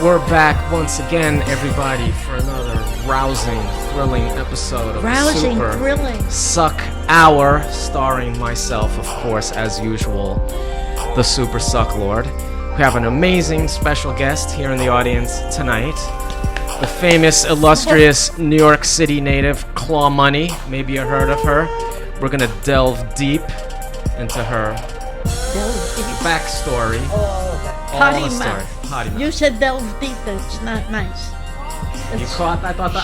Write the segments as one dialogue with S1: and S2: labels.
S1: We're back once again, everybody, for another rousing, thrilling episode of Super Suckhour, starring myself, of course, as usual, the Super SUCKLORD. We have an amazing special guest here in the audience tonight, the famous, illustrious New York City native, Claw Money. Maybe you heard of her. We're gonna delve deep into her backstory.
S2: Potty mouth. You said delve deep. It's not nice.
S1: You caught? I thought
S2: a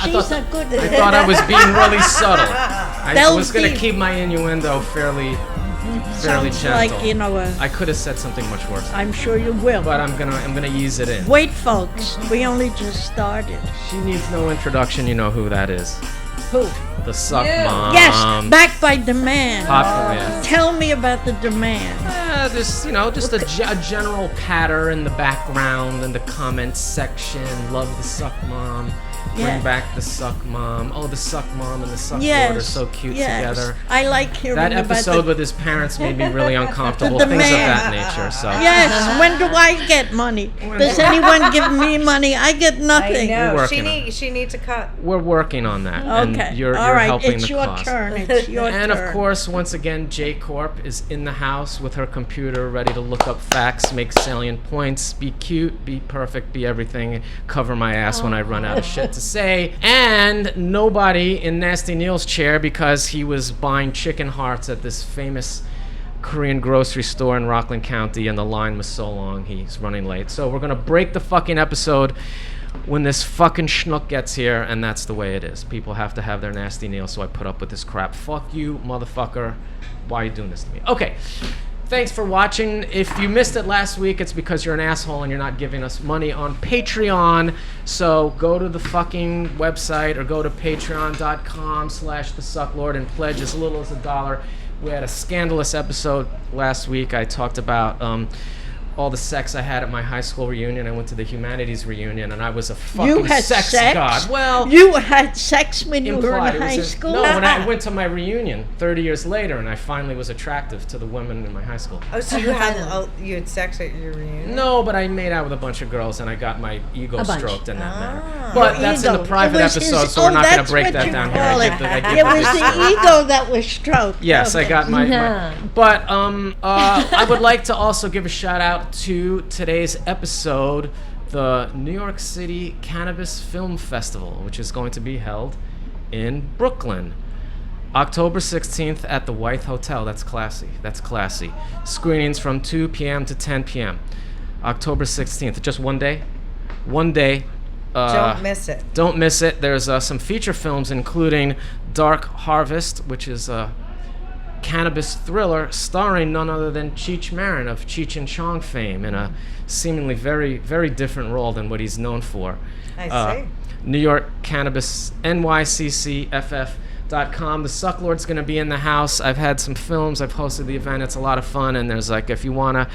S2: good.
S1: I thought I was being really subtle. I was going to keep my innuendo fairly gentle.
S2: Like,
S1: I could have said something much worse.
S2: I'm sure you will.
S1: But I'm gonna ease it in.
S2: Wait, folks. We only just started.
S1: She needs no introduction. You know who that is.
S2: Who?
S1: The SUCKMOM.
S2: Yes, back by demand.
S1: Popular.
S2: Tell me about the demand.
S1: Just a general patter in the background in the comments section. Love the SUCKMOM. Bring back the SUCKMOM. Oh, the SUCKMOM and the SUCKLORD are so cute together.
S2: I like hearing
S1: that episode with his parents made me really uncomfortable. Things of that nature. So
S2: yes. When do I get money? Does anyone give me money? I get nothing.
S3: I know. She needs a cut.
S1: We're working on that.
S2: Okay.
S1: And you're
S2: all right.
S1: helping
S2: It's
S1: the
S2: your
S1: cause.
S2: turn. It's your
S1: and
S2: turn.
S1: of course, once again, J Corp is in the house with her computer, ready to look up facts, make salient points, be cute, be perfect, be everything, cover my ass when I run out of shit to say. And nobody in Nasty Neil's chair because he was buying chicken hearts at this famous Korean grocery store in Rockland County, and the line was so long he's running late. So we're gonna break the fucking episode when this fucking schnook gets here, and that's the way it is. People have to have their Nasty Neil, so I put up with this crap. Fuck you, motherfucker. Why are you doing this to me? Okay. Thanks for watching. If you missed it last week, it's because you're an asshole and you're not giving us money on Patreon. So go to the fucking website or go to patreon.com/thesucklord and pledge as little as $1. We had a scandalous episode last week. I talked about all the sex I had at my high school reunion. I went to the humanities reunion, and I was a fucking sex god. Well,
S2: you had sex when you were in high school?
S1: No, when I went to my reunion 30 years later, and I finally was attractive to the women in my high school.
S3: Oh, so you had sex at your reunion?
S1: No, but I made out with a bunch of girls, and I got my ego stroked in that manner. But that's in the private episode, so we're not going to break that down here.
S2: It was the ego that was stroked.
S1: Yes, I got my but I would like to also give a shout out to today's episode, the New York City Cannabis Film Festival, which is going to be held in Brooklyn, October 16th at the White Hotel. That's classy. Screenings from 2 p.m. to 10 p.m. October 16th. Just one day.
S3: Don't miss it.
S1: Don't miss it. There's some feature films, including Dark Harvest, which is a cannabis thriller starring none other than Cheech Marin of Cheech and Chong fame in a seemingly very, very different role than what he's known for.
S3: I see.
S1: New York Cannabis, NYCCFF.com. The SUCKLORD's going to be in the house. I've had some films. I've hosted the event. It's a lot of fun. And there's if you want to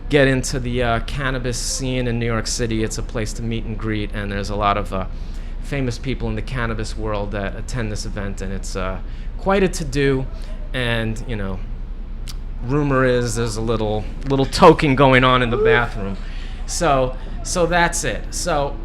S1: get into the cannabis scene in New York City, it's a place to meet and greet. And there's a lot of famous people in the cannabis world that attend this event. And it's quite a to-do. And, rumor is there's a little toking going on in the bathroom. So that's it. So,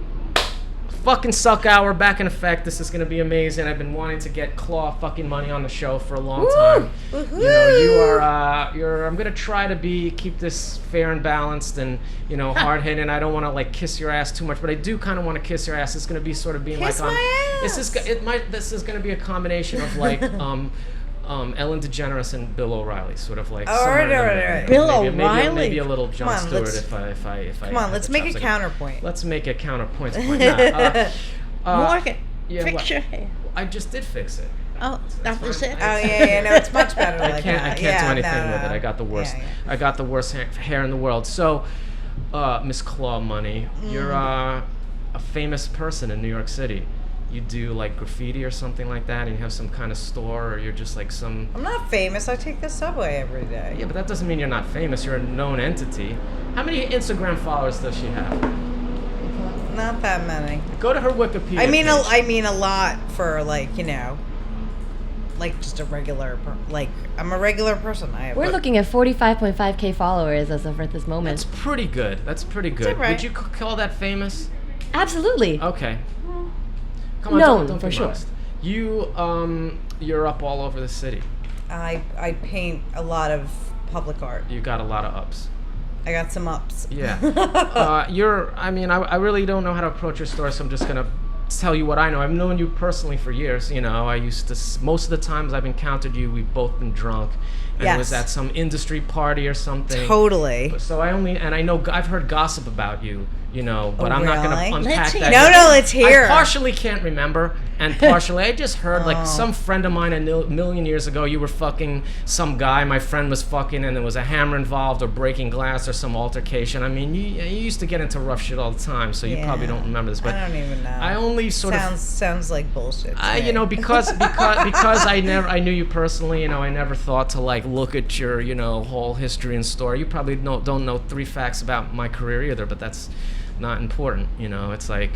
S1: fucking SUCKHOUR back in effect. This is going to be amazing. I've been wanting to get Claw fucking Money on the show for a long time. I'm going to try to keep this fair and balanced and, hard-hitting. I don't want to, kiss your ass too much, but I do kind of want to kiss your ass. It's going to be sort of being
S3: kiss
S1: my
S3: ass.
S1: This is going to be a combination of, Ellen DeGeneres and Bill O'Reilly, sort of like.
S3: All right.
S2: Bill O'Reilly.
S1: Maybe a little Jon Stewart if I.
S3: Come on, let's make a counterpoint.
S1: Let's make a counterpoint.
S2: Morgan, fix your hair.
S1: I just did fix it.
S2: Oh, that was it.
S3: Oh yeah, no, it's much better.
S1: I can't do anything with it. I got the worst. I got the worst hair in the world. So, Miss Claw Money, you're a famous person in New York City. You do graffiti or something like that, and you have some kind of store, or you're just some.
S3: I'm not famous. I take the subway every day.
S1: Yeah, but that doesn't mean you're not famous. You're a known entity. How many Instagram followers does she have?
S3: Not that many.
S1: Go to her Wikipedia.
S3: I mean,
S1: page.
S3: I mean a lot for just a regular. I'm a regular person.
S4: We're looking at 45.5K followers as of this moment.
S1: That's pretty good.
S3: Right.
S1: Would you call that famous?
S4: Absolutely.
S1: Okay. Come on,
S4: Known,
S1: don't
S4: for
S1: be
S4: sure.
S1: modest. You're up all over the city.
S3: I paint a lot of public art.
S1: You got a lot of ups.
S3: I got some ups.
S1: Yeah. I really don't know how to approach your story, so I'm just gonna tell you what I know. I've known you personally for years. You know, I used to, most of the times I've encountered you, we've both been drunk. And it was
S3: Yes.
S1: at some industry party or something.
S3: Totally.
S1: So I know, I've heard gossip about you, you know, but
S3: Oh,
S1: I'm not
S3: really?
S1: going to unpack
S2: Let's
S1: that.
S2: hear.
S3: No, let's hear.
S1: I partially can't remember, and partially I just heard like some friend of mine a million years ago, you were fucking some guy my friend was fucking, and there was a hammer involved or breaking glass or some altercation. I mean, you used to get into rough shit all the time, so you probably don't remember this. But
S3: I don't even know.
S1: I only sort of
S3: sounds like bullshit. to me.
S1: you know, because I knew you personally, you know, I never thought to like look at your, you know, whole history and story. You probably don't know 3 facts about my career either, but that's not important, you know. It's like,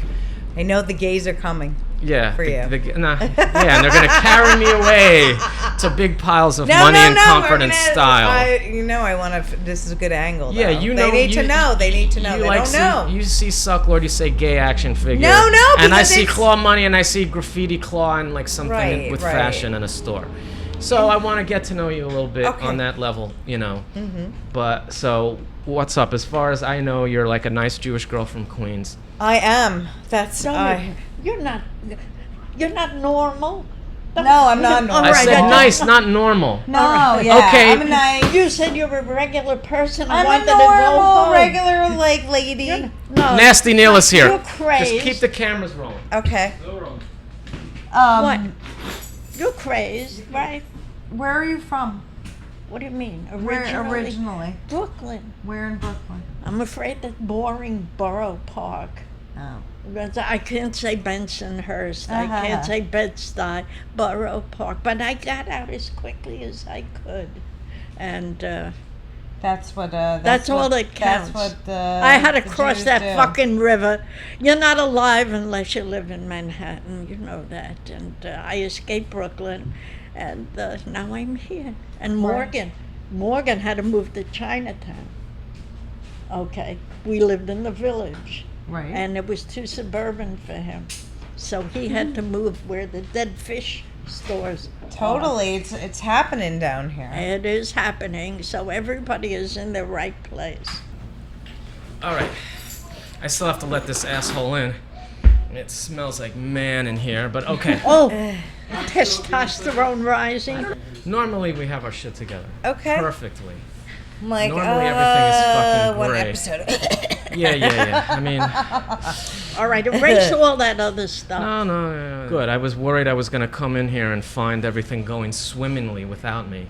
S3: I know the gays are coming.
S1: yeah,
S3: For you.
S1: yeah, and they're gonna carry me away to big piles of money and comfort and style.
S3: I want to. This is a good angle.
S1: Yeah,
S3: though.
S1: you know.
S3: They need to know. They need to know.
S1: You
S3: They
S1: like
S3: don't know.
S1: You see Sucklord, you say gay action figure.
S3: No,
S1: And I
S3: because
S1: see
S3: it's-
S1: claw money, and I see graffiti claw and like something
S3: Right,
S1: with
S3: right.
S1: fashion in a store. So I want to get to know you a little bit
S3: Okay.
S1: on that level, you know. Mm-hmm. But so what's up? As far as I know, you're like a nice Jewish girl from Queens.
S3: I am. That's.
S2: You're not normal.
S3: No, I'm not normal.
S1: I
S2: right,
S1: said
S2: I-
S1: nice, not normal.
S3: No, yeah.
S1: Okay.
S3: I'm a nice.
S2: You said you were a regular person. I
S3: I'm
S2: wanted
S3: a
S2: to go
S3: normal,
S2: home.
S3: regular, like lady.
S2: No,
S1: Nasty Neil is here.
S2: You're crazed.
S1: Just keep the cameras rolling.
S3: Okay.
S2: What? You're crazed, right?
S3: Where are you from?
S2: What do you mean?
S3: Originally.
S2: Brooklyn.
S3: Where in Brooklyn?
S2: I'm afraid that boring Borough Park.
S3: Oh.
S2: But I can't say Bensonhurst. I
S3: Uh-huh.
S2: can't say Bed-Stuy, Borough Park. But I got out as quickly as I could. And
S3: That's what.
S2: That's all that counts.
S3: That's what.
S2: I had to
S3: the
S2: cross
S3: Jews
S2: that
S3: do.
S2: fucking river. You're not alive unless you live in Manhattan. You know that. And I escaped Brooklyn. And now I'm here. And Morgan had to move to Chinatown. Okay. We lived in the village.
S3: Right.
S2: And it was too suburban for him. So he had to move where the dead fish stores are.
S3: Totally, it's happening down here.
S2: It is happening. So everybody is in the right place.
S1: All right. I still have to let this asshole in. It smells like man in here, but okay.
S2: Oh, testosterone rising.
S1: Normally we have our shit together.
S3: Okay.
S1: Perfectly.
S3: I'm like,
S1: Normally everything is fucking
S3: one
S1: great.
S3: episode.
S1: Yeah. I mean,
S2: All right, erase all that other stuff.
S1: no. Good. I was worried I was going to come in here and find everything going swimmingly without me,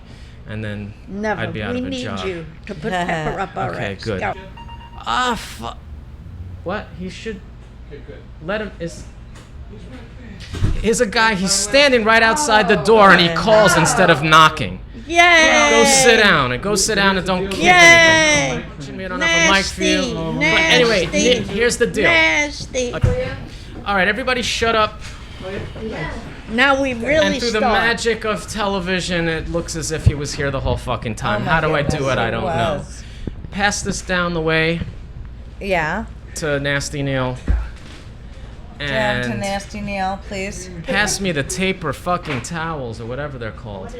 S1: and then
S2: Never.
S1: I'd be out
S2: We
S1: of a
S2: need
S1: job.
S2: you to put pepper up our
S1: Okay,
S2: ass.
S1: good.
S2: Go.
S1: What? He should let him. Here's a guy. He's standing right outside the door, and he calls instead of knocking.
S2: Yay!
S1: Go sit down and don't kick
S2: Yay!
S1: anything. We don't have a mic for you.
S2: Nasty,
S1: But anyway,
S2: nasty,
S1: here's the deal.
S2: Nasty.
S1: All right, everybody, shut up.
S2: Now we really
S1: And through the
S2: start.
S1: magic of television, it looks as if he was here the whole fucking time.
S3: my
S1: How do I
S3: goodness,
S1: do it? I
S3: he
S1: don't know.
S3: was.
S1: Pass this down the way
S3: Yeah.
S1: to Nasty Neil.
S3: Down to
S1: And
S3: Nasty Neil, please.
S1: pass me the taper fucking towels or whatever they're called.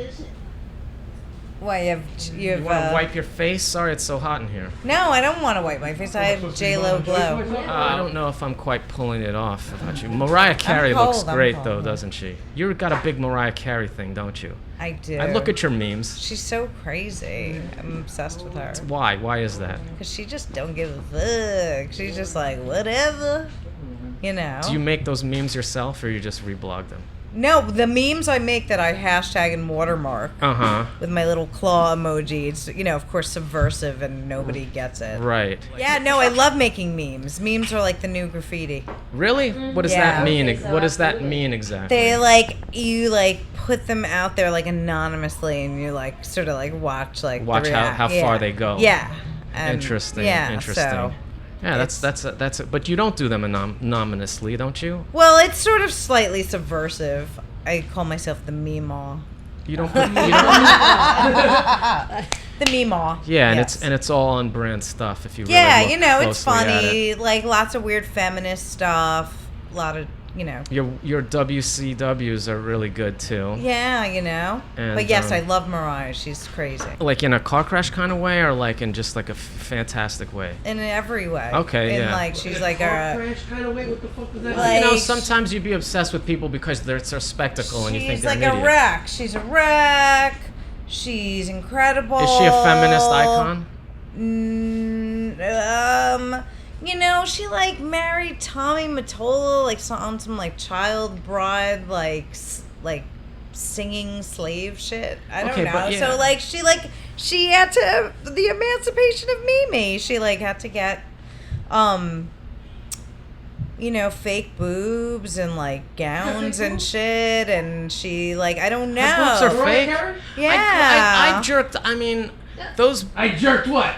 S3: What you have?
S1: You want to wipe your face? Sorry, it's so hot in here.
S3: No, I don't want to wipe my face. I have J-Lo glow.
S1: I don't know if I'm quite pulling it off without you. Mariah Carey looks
S3: cold, I'm
S1: great,
S3: cold.
S1: though, doesn't she? You've got a big Mariah Carey thing, don't you?
S3: I do.
S1: I look at your memes.
S3: She's so crazy. I'm obsessed with her.
S1: Why? Why is that?
S3: Because she just don't give a fuck. She's just like, whatever. You know?
S1: Do you make those memes yourself, or you just reblog them?
S3: No, the memes I make that I hashtag and watermark
S1: Uh-huh.
S3: with my little claw emoji, it's, of course, subversive and nobody gets it.
S1: Right.
S3: Yeah, no, I love making memes. Memes are like the new graffiti.
S1: Really? What does
S3: Yeah.
S1: that mean?
S4: Okay, so
S1: What does that mean exactly?
S3: They you put them out there like anonymously, and you sort of watch the
S1: Watch how
S3: yeah.
S1: far they go.
S3: Yeah. And,
S1: Interesting.
S3: Yeah.
S1: Interesting.
S3: So,
S1: Yeah, that's it. But you don't do them anonymously, don't you?
S3: well, it's sort of slightly subversive. I call myself the meme-all.
S1: You don't put.
S3: The Meemaw.
S1: Yeah, and
S3: Yes.
S1: it's all on brand stuff. If you really
S3: Yeah,
S1: look
S3: you know, it's
S1: closely at
S3: funny.
S1: it.
S3: Like lots of weird feminist stuff. A lot of, you know.
S1: Your WCWs are really good too.
S3: Yeah, you know.
S1: And,
S3: but yes, I love Mariah. She's crazy.
S1: Like in a car crash kind of way, or like in just like a fantastic way.
S3: In every way.
S1: Okay,
S3: in
S1: yeah.
S3: like she's like a.
S1: kind of way. What the fuck was that?
S3: Like,
S1: You know, sometimes you'd be obsessed with people because they're it's a spectacle, and you think
S3: She's
S1: they're
S3: like
S1: an idiot.
S3: a wreck. She's a wreck. She's incredible.
S1: Is she a feminist icon?
S3: You know, she like married Tommy Mottola, like on some like child bride, like singing slave shit. I don't know.
S1: but yeah.
S3: So like she had to the emancipation of Mimi. She like had to get, you know, fake boobs and like gowns and shit, and she like I don't know.
S1: Her boobs are fake.
S3: Yeah.
S1: I jerked. I mean, those.
S4: I jerked what?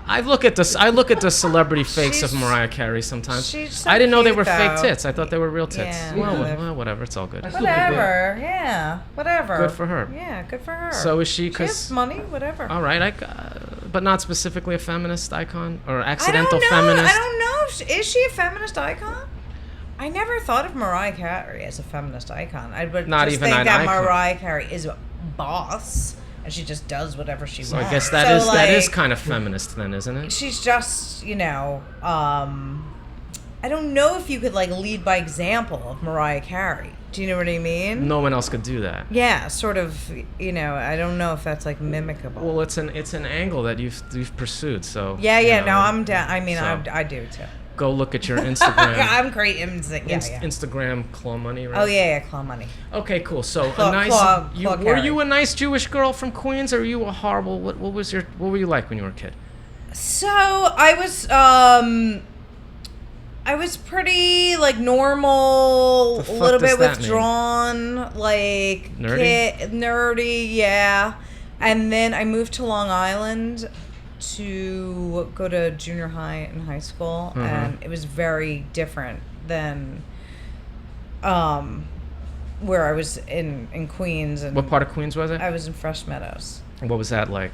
S1: I look at the celebrity fakes of
S3: She's-
S1: Mariah Carey sometimes.
S3: she's so
S1: I didn't know they
S3: cute,
S1: were fake
S3: though.
S1: tits. I thought they were real tits.
S3: Yeah,
S1: Well, whatever. It's all good.
S3: Whatever. Yeah. Whatever.
S1: Good for her.
S3: Yeah. Good for her.
S1: So is she?
S3: She has
S1: 'Cause
S3: money. Whatever.
S1: all right, but not specifically a feminist icon or
S3: I don't
S1: accidental
S3: know.
S1: feminist.
S3: I don't know. Is she a feminist icon? I never thought of Mariah Carey as a feminist icon. I would
S1: Not
S3: just
S1: even
S3: think
S1: an
S3: that
S1: icon.
S3: Mariah Carey is a boss, and she just does whatever she
S1: So
S3: wants.
S1: I guess that is
S3: like,
S1: kind of feminist then, isn't it?
S3: She's just, you know, I don't know if you could like lead by example of Mariah Carey. Do you know what I mean?
S1: No one else could do that.
S3: Yeah, sort of. You know, I don't know if that's like mimicable.
S1: Well, it's an angle that you've pursued. So
S3: yeah,
S1: you
S3: yeah.
S1: know,
S3: No, I'm down. I mean,
S1: so-
S3: I do too.
S1: Go look at your Instagram.
S3: I'm great. Yeah.
S1: Instagram claw money, right?
S3: Oh yeah, Claw Money.
S1: Okay, cool. So
S3: Claw-
S1: a nice.
S3: Claw
S1: were
S3: Carey.
S1: you a nice Jewish girl from Queens, or were you a horrible? What were you like when you were a kid?
S3: So I was pretty like normal,
S1: The
S3: a
S1: fuck
S3: little
S1: does
S3: bit
S1: that mean?
S3: withdrawn, like
S1: Nerdy?
S3: nerdy, yeah. And then I moved to Long Island to go to junior high and high school,
S1: Mhm.
S3: and it was very different than where I was in Queens, and
S1: What part of Queens was it?
S3: I was in Fresh Meadows.
S1: What was that like?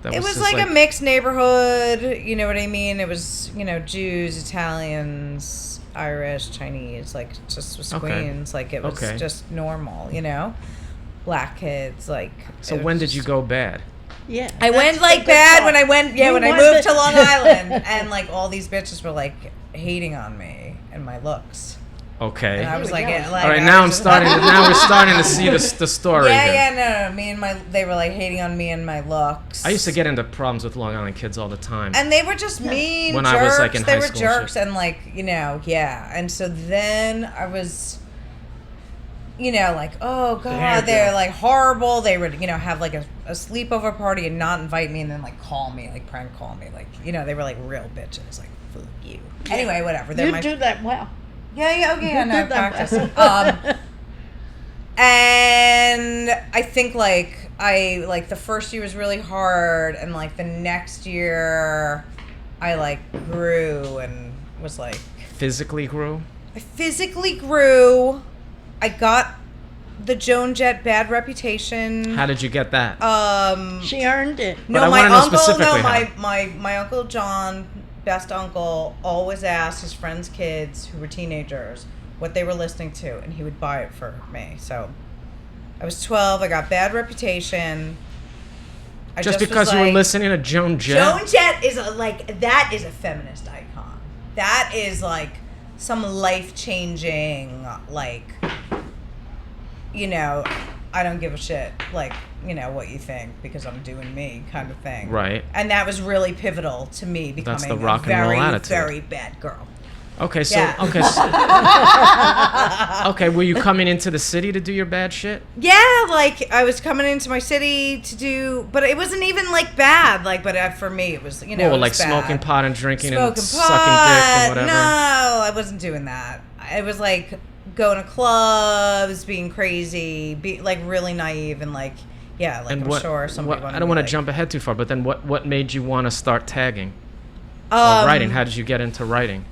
S1: That
S3: It was
S1: just
S3: like a mixed neighborhood, you know what I mean? It was, you know, Jews, Italians, Irish, Chinese, like just was
S1: Okay.
S3: Queens, like it was
S1: Okay.
S3: just normal, you know? Black kids, like.
S1: So
S3: it was
S1: when did you
S3: just-
S1: go bad?
S2: Yeah.
S3: I
S2: that's
S3: went
S2: the
S3: like
S2: good
S3: bad
S2: part.
S3: when I went,
S2: You
S3: when I
S2: wanted-
S3: moved to Long Island, and like all these bitches were like hating on me and my looks.
S1: Okay.
S3: And I was like,
S2: jealous.
S3: like
S1: All right,
S3: I
S1: now I'm
S3: was just-
S1: starting. Now we're starting to see the story.
S3: Yeah,
S1: here.
S3: yeah, no, me and they were like hating on me and my looks.
S1: I used to get into problems with Long Island kids all the time.
S3: And they were just mean
S1: When
S3: jerks.
S1: I was, like, in
S3: they
S1: high
S3: were
S1: school and
S3: jerks,
S1: shit.
S3: and like, you know, yeah. And so then I was, you know, like, oh god, they're like horrible. They would, you know, have like a sleepover party and not invite me, and then like call me, like prank call me, like, you know, they were like real bitches, like fuck you. Anyway, whatever. They're
S2: You
S3: my
S2: do that well.
S3: yeah, okay, yeah, no, I
S2: did that
S3: practice.
S2: well.
S3: And I think like the first year was really hard, and like the next year I like grew and was like
S1: Physically grew.
S3: I physically grew. I got the Joan Jett bad reputation.
S1: How did you get that?
S2: She earned it.
S1: But
S3: No,
S1: I
S3: my
S1: wanna know
S3: uncle.
S1: specifically
S3: No,
S1: how.
S3: my uncle John, best uncle, always asked his friends' kids who were teenagers what they were listening to, and he would buy it for me. So I was 12. I got bad reputation. I
S1: Just
S3: was
S1: because you were
S3: like-
S1: listening to Joan Jett?
S3: Joan Jett is that is a feminist icon. That is like some life changing, like, you know, I don't give a shit, like, you know, what you think because I'm doing me kind of thing.
S1: Right.
S3: And that was really pivotal to me becoming
S1: That's the rock
S3: a
S1: and roll
S3: very,
S1: attitude.
S3: very bad girl.
S1: Okay, so
S3: Yeah.
S1: okay, were you coming into the city to do your bad shit?
S3: Yeah, like I was coming into my city to do, but it wasn't even like bad. Like, but for me, it was, you know,
S1: Well,
S3: it was
S1: like
S3: bad.
S1: smoking pot and drinking and
S3: Smoking
S1: sucking
S3: pot.
S1: dick and whatever.
S3: No, I wasn't doing that. I was like going to clubs, being crazy, like really naive, and like, yeah, like
S1: And
S3: I'm sure somebody.
S1: I
S3: wanted
S1: don't
S3: me,
S1: want to
S3: like,
S1: jump ahead too far, but then what made you want to start tagging or writing? How did you get into writing?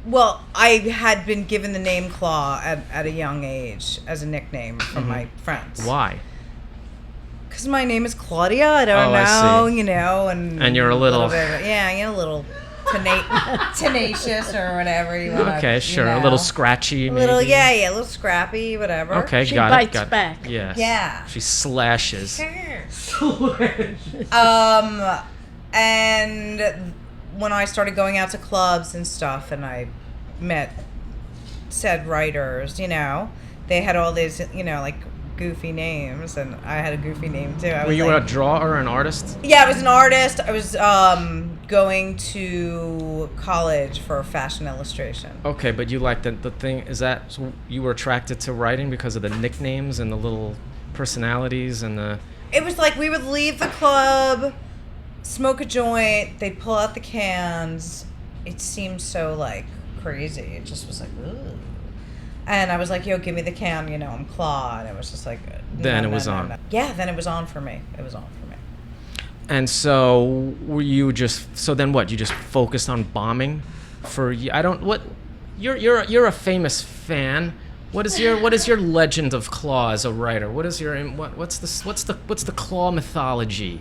S3: Well, I had been given the name Claw at a young age as a nickname from my friends.
S1: Why?
S3: Because my name is Claudia. I don't know,
S1: I see.
S3: you know, and
S1: you're a little
S3: bit, a little tenacious or whatever you want.
S1: Okay, sure.
S3: You know.
S1: A little scratchy, maybe.
S3: A little scrappy, whatever.
S1: Okay,
S2: She
S1: got
S2: bites
S1: it.
S2: back.
S1: Yes.
S3: Yeah.
S1: She slashes.
S3: And when I started going out to clubs and stuff, and I met said writers, you know, they had all these, you know, like goofy names, and I had a goofy name too.
S1: Were you a drawer or an artist?
S3: Yeah, I was an artist. I was going to college for fashion illustration.
S1: Okay, but you like the thing, is that so you were attracted to writing because of the nicknames and the little personalities and the...
S3: It was like we would leave the club, smoke a joint, they'd pull out the cans. It seemed so like crazy. It just was like, ugh. And I was like, yo, give me the can, you know, I'm Claw. And it was just like...
S1: Then it was on.
S3: Yeah, then it was on for me. It was on for me.
S1: And so were you just... So then what? You just focused on bombing for... I don't... What... You're a famous fan. What is your legend of Claw as a writer? What is your... What's the Claw mythology?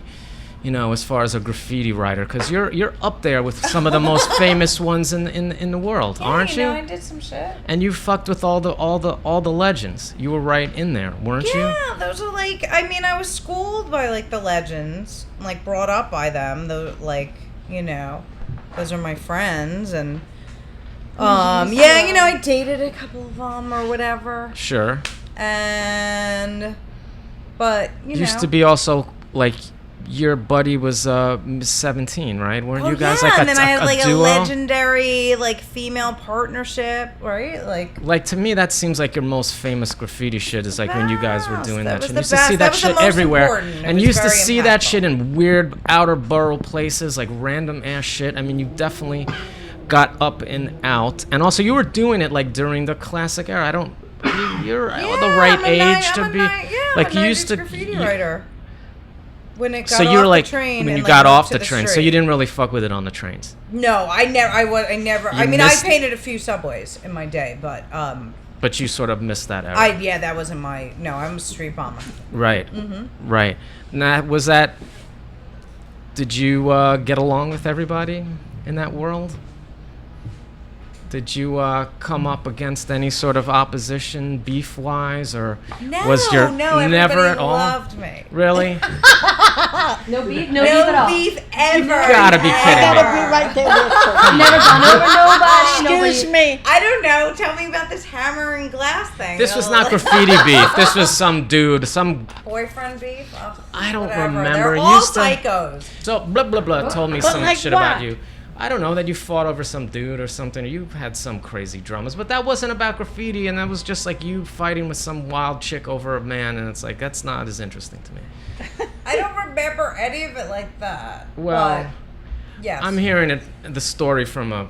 S1: You know, as far as a graffiti writer, because you're up there with some of the most famous ones in the world, aren't you?
S3: Yeah, I did some shit.
S1: And you fucked with all the legends. You were right in there, weren't you?
S3: Yeah, those are like, I mean, I was schooled by like the legends, like brought up by them. The like, you know, those are my friends, and yeah, you know, I dated a couple of them or whatever.
S1: Sure.
S3: But you know,
S1: Used to be also like. Your buddy was 17, right? Weren't you guys like a duo?
S3: and then I had like a legendary like female partnership, right?
S1: Like to me, that seems like your most famous graffiti shit is like when you guys were doing that shit.
S3: Was
S1: Used to see that shit everywhere, and used to see that
S3: impactful.
S1: shit in weird outer borough places, like random ass shit. I mean, you definitely got up and out, and also you were doing it like during the classic era. You're the right age to be like you used to.
S3: Graffiti writer. When it got
S1: So you were
S3: off
S1: like
S3: the train
S1: when
S3: and,
S1: you
S3: like,
S1: got
S3: moved
S1: off
S3: to
S1: the train, so
S3: street.
S1: you didn't really fuck with it on the trains.
S3: No, I never. I mean,
S1: missed-
S3: I painted a few subways in my day, but
S1: But you sort of missed that era.
S3: that wasn't my. No, I'm a street bomber.
S1: Right. Right. Now, did you get along with everybody in that world? Did you come up against any sort of opposition, beef-wise, or was your never at all?
S3: Loved me.
S1: Really?
S4: No beef at all.
S3: Beef ever.
S1: You gotta be kidding
S2: I
S1: me.
S2: gotta be right there with her.
S4: Never gone over nobody.
S2: Excuse me.
S3: I don't know. Tell me about this hammer and glass thing.
S1: This was not graffiti beef. This was some dude, some...
S3: Boyfriend beef. Oh,
S1: I don't
S3: whatever.
S1: remember.
S3: They're
S1: You
S3: all
S1: used to-
S3: psychos.
S1: So blah blah blah told me some
S2: like
S1: shit about
S2: what?
S1: you. I don't know, that you fought over some dude or something, or you had some crazy dramas, but that wasn't about graffiti, and that was just like you fighting with some wild chick over a man, and it's like that's not as interesting to me.
S3: I don't remember any of it like that.
S1: Well,
S3: but, yes.
S1: I'm hearing the story from a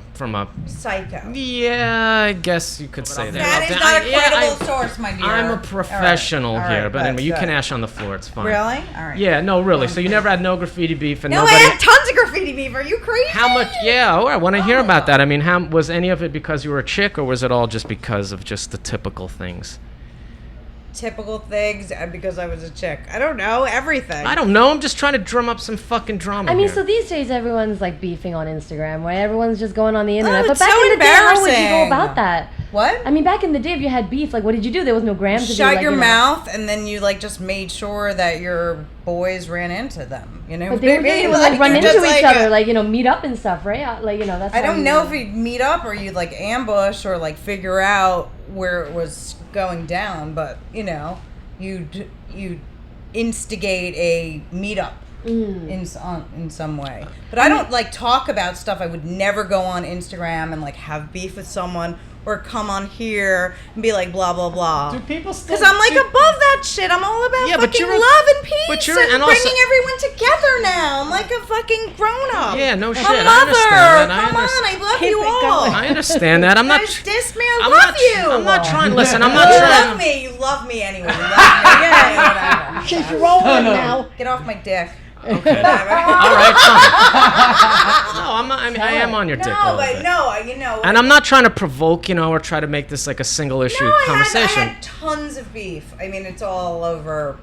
S3: psycho.
S1: yeah, I guess you could say that.
S3: That is not a credible source, my dear.
S1: I'm a professional
S3: All right.
S1: here,
S3: All
S1: but
S3: right,
S1: anyway, you
S3: good.
S1: can ash on the floor. It's fine.
S3: Really? All right.
S1: Yeah, no, really. So you never had no graffiti beef, and
S3: No,
S1: nobody.
S3: I had tons of graffiti beef. Are you crazy?
S1: How much? Yeah, I want to hear about that. I mean, how was any of it because you were a chick, or was it all just because of just the typical things?
S3: Typical things, and because I was a chick. I don't know. Everything.
S1: I don't know. I'm just trying to drum up some fucking drama.
S4: I mean,
S1: here.
S4: so these days everyone's like beefing on Instagram, where everyone's just going on the internet.
S3: it's
S4: But back
S3: so
S4: in the day, how would you go
S3: embarrassing.
S4: about that?
S3: What?
S4: I mean, back in the day, if you had beef, like, what did you do? There was no grams. to be
S3: Shut
S4: like,
S3: your
S4: you know-
S3: mouth, and then you like just made sure that your boys ran into them. You know,
S4: But they were
S3: what I mean?
S4: doing like run
S3: you're
S4: into
S3: just
S4: each
S3: like
S4: other, like, you know, meet up and stuff, right? Like, you know, that's.
S3: I
S4: how
S3: don't
S4: you-
S3: know if you'd meet up or you'd like ambush or like figure out where it was going down, but you know, you'd instigate a meetup in some way. But I don't like talk about stuff. I would never go on Instagram and like have beef with someone or come on here and be like blah blah blah.
S1: do people still?
S3: Because I'm like above that shit. I'm all about
S1: Yeah, but
S3: fucking
S1: you're a-
S3: love and peace
S1: but you're-
S3: and
S1: and also-
S3: bringing everyone together now. I'm like a fucking grown up.
S1: Yeah, no shit.
S3: A
S1: I
S3: mother.
S1: understand that.
S3: Come on, I love
S2: Keep
S3: you
S2: it
S3: all.
S2: going.
S1: I understand that. I'm
S3: You
S1: not.
S3: guys diss me. I
S1: I'm
S3: love
S1: not.
S3: you.
S1: I'm not trying. Listen, I'm not
S3: You
S1: trying.
S3: love me. You love me anyway. You love me. Yeah, whatever.
S2: She's rolling now.
S3: Get off my dick.
S1: Okay. All right, fine. No, I'm not. I mean, I am on your dick a
S3: No,
S1: little
S3: but
S1: bit.
S3: no, you know.
S1: And I'm not trying to provoke, or try to make this like a single issue
S3: No,
S1: conversation.
S3: I had tons of beef. I mean, it's all over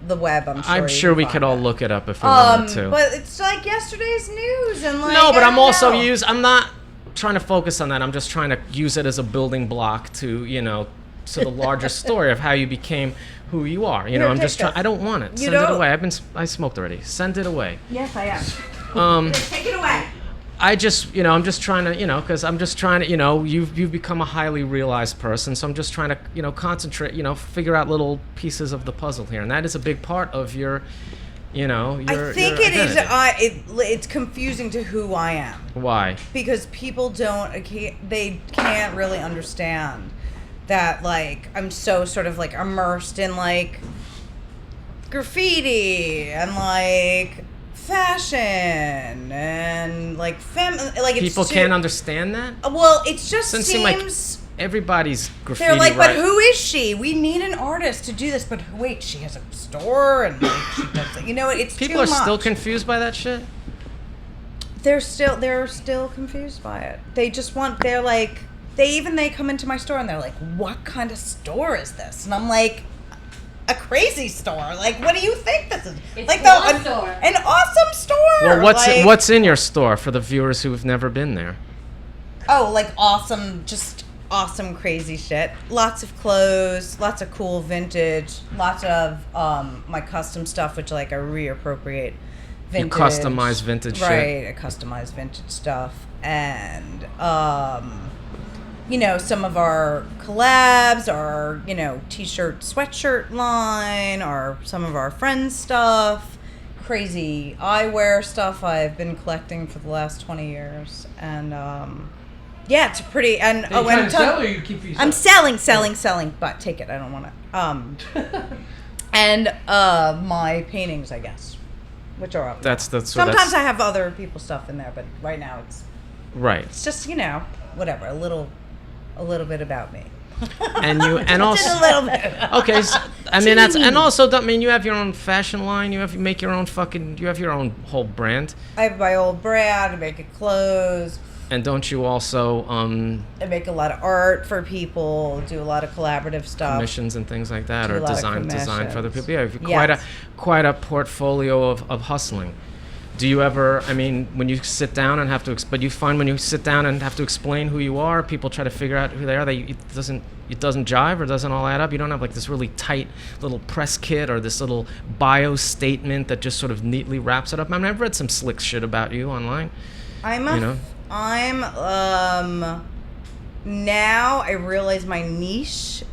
S3: the web.
S1: I'm sure we could all look it up if we
S3: Um,
S1: wanted to.
S3: but it's like yesterday's news, and like
S1: No, but
S3: I
S1: I'm
S3: don't
S1: also
S3: know.
S1: I'm not trying to focus on that. I'm just trying to use it as a building block to to the larger story of how you became who you are.
S3: Here,
S1: I'm
S3: take
S1: just trying.
S3: this.
S1: I don't want it.
S3: You
S1: Send it
S3: don't?
S1: away. I smoked already. Send it away.
S3: Yes, I am. Take it away.
S1: I just, I'm just trying to, because I'm just trying to, you've become a highly realized person. So I'm just trying to, concentrate, figure out little pieces of the puzzle here. And that is a big part of your, your
S3: I think
S1: your
S3: it is.
S1: identity.
S3: It's confusing to who I am
S1: Why?
S3: because people they can't really understand that like I'm so sort of like immersed in like graffiti and like fashion and like like it's
S1: People can't understand that?
S3: Well, it just
S1: Doesn't
S3: seems
S1: seem like everybody's graffiti,
S3: they're like,
S1: right?
S3: but who is she? We need an artist to do this. But wait, she has a store and like, she does it. It's
S1: People
S3: too
S1: are
S3: much.
S1: still confused by that shit?
S3: They're still confused by it. They just want. They're like they come into my store and they're like, what kind of store is this? And I'm like, a crazy store. Like, what do you think this is?
S4: It's
S3: like
S4: a store.
S3: An awesome store.
S1: Well,
S3: like,
S1: what's in your store for the viewers who've never been there?
S3: Oh, like awesome, just awesome, crazy shit. Lots of clothes, lots of cool vintage, lots of my custom stuff, which like I reappropriate vintage.
S1: You customize vintage shit.
S3: Right, I customize vintage stuff. And, some of our collabs, our, t-shirt, sweatshirt line, or some of our friends' stuff, crazy eyewear stuff I've been collecting for the last 20 years. And, yeah, it's pretty. And
S5: Are you trying to sell or you keep for yourself?
S3: I'm selling, but take it. I don't want to. And my paintings, I guess, which are up. Sometimes I have other people's stuff in there, but right now it's
S1: right.
S3: just whatever, a little bit about me.
S1: And also
S3: Just a little bit.
S1: Okay, so, I mean you have your own fashion line. You make your own you have your own whole brand.
S3: I have my old brand. I make clothes.
S1: And don't you also
S3: I make a lot of art for people, do a lot of collaborative stuff.
S1: commissions and things like that,
S3: Do
S1: or
S3: a lot of
S1: design for other people? Yeah, you've
S3: Yes.
S1: quite a portfolio of hustling. Do you ever? I mean, when you sit down and have to, but you find when you sit down and have to explain who you are, people try to figure out who they are. It doesn't jive or doesn't all add up. You don't have like this really tight little press kit or this little bio statement that just sort of neatly wraps it up. I mean, I've read some slick shit about you online.
S3: Now I realize my niche.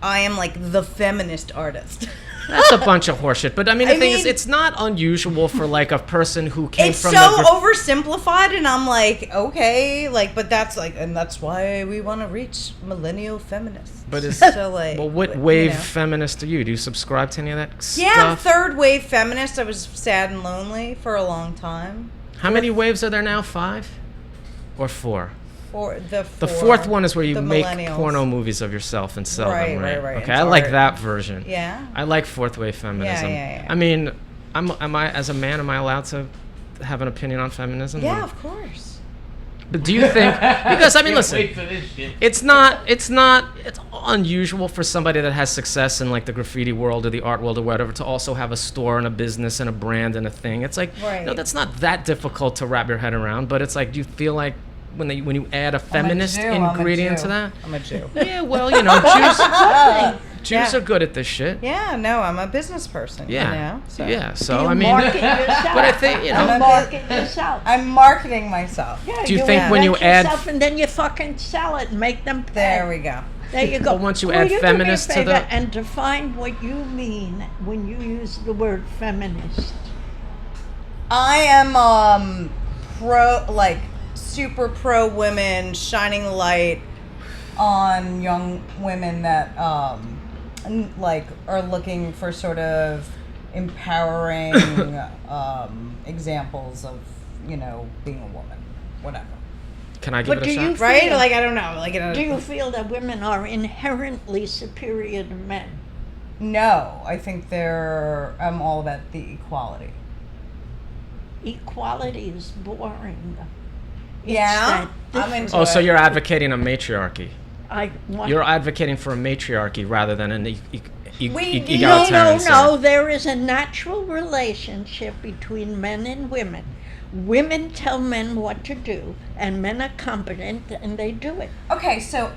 S3: I am like the feminist artist.
S1: That's a bunch of horseshit. But I mean, the thing is, it's not unusual for like a person who came
S3: It's
S1: from
S3: so oversimplified, and I'm like, okay, but that's like, and that's why we want to reach millennial feminists.
S1: But it's
S3: so like,
S1: well, what wave feminist are you? Do you subscribe to any of that stuff?
S3: Yeah, I'm third wave feminist. I was sad and lonely for a long time.
S1: How many waves are there now? 5 or 4?
S3: The
S1: fourth one is where you
S3: the
S1: make
S3: millennials.
S1: porno movies of yourself and sell them, right?
S3: Right.
S1: Okay,
S3: It's
S1: I like
S3: art.
S1: that version.
S3: Yeah.
S1: I like fourth wave feminism.
S3: Yeah.
S1: I mean, am I as a man, am I allowed to have an opinion on feminism?
S3: Yeah, of course.
S1: But do you think? Because I mean, listen,
S5: Wait for this shit.
S1: it's unusual for somebody that has success in like the graffiti world or the art world or whatever to also have a store and a business and a brand and a thing. It's like, that's not that difficult to wrap your head around. But it's like, do you feel like when you add a feminist ingredient to that?
S3: I'm a Jew.
S1: Yeah, well, Jews are good at this shit.
S3: Yeah, no, I'm a business person.
S1: Yeah,
S3: So.
S1: yeah. So
S2: You
S1: I mean,
S2: market yourself.
S1: but I think
S2: Market yourself.
S3: I'm marketing myself.
S2: Yeah,
S1: Do you think when you
S2: invent
S1: add-
S2: yourself and then you fucking sell it and make them pay.
S3: There we go.
S2: There you go.
S1: Well, once you
S2: Will
S1: add
S2: do me a
S1: feminist to
S2: favor
S1: the-
S2: and define what you mean when you use the word feminist.
S3: I am super pro women, shining the light on young women that are looking for sort of empowering examples of being a woman, whatever.
S1: Can I give
S2: But
S1: it a
S2: do you
S1: shot?
S3: Right?
S2: feel-
S3: Like I don't know. Like
S2: Do you feel that women are inherently superior to men?
S3: No, I think I'm all about the equality.
S2: Equality is boring. It's
S3: Yeah,
S2: that
S3: I'm into
S1: Oh, so
S3: it.
S1: you're advocating a matriarchy.
S2: I want.
S1: You're advocating for a matriarchy rather than an
S3: We need-
S1: egalitarian system.
S2: No. There is a natural relationship between men and women. Women tell men what to do, and men are competent, and they do it.
S3: Okay, so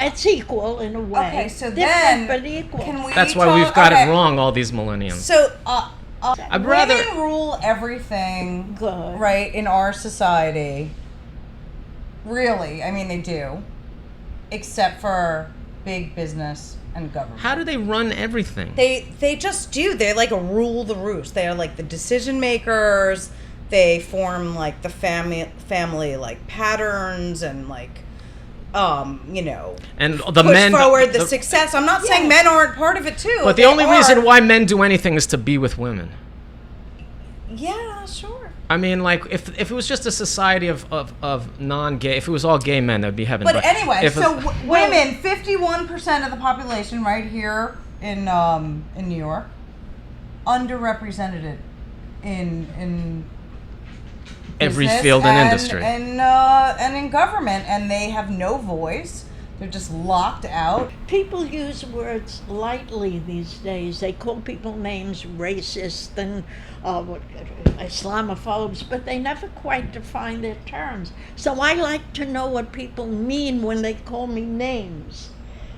S2: It's equal in a way.
S3: Okay, so
S2: Different,
S3: then
S2: but equal.
S3: can we?
S1: That's why we've got
S3: okay.
S1: it wrong all these millenniums.
S3: So,
S1: I'd rather-
S3: women rule everything,
S2: Good.
S3: right, in our society. Really, I mean, they do, except for big business and government.
S1: How do they run everything?
S3: They just do. They like rule the roost. They are like the decision makers. They form like the family like patterns and like
S1: and the
S3: push
S1: men
S3: forward the success. I'm not saying men aren't part of it too.
S1: But the
S3: They
S1: only
S3: are.
S1: reason why men do anything is to be with women.
S3: Yeah, sure.
S1: I mean, like, if it was just a society of non-gay, if it was all gay men, that'd be heaven.
S3: But anyway,
S1: if
S3: so
S1: it-
S3: women, 51% of the population right here in New York, underrepresented in
S1: every
S3: business
S1: field and industry.
S3: and in government, and they have no voice. They're just locked out.
S2: People use words lightly these days. They call people names racist and Islamophobes, but they never quite define their terms. So I like to know what people mean when they call me names.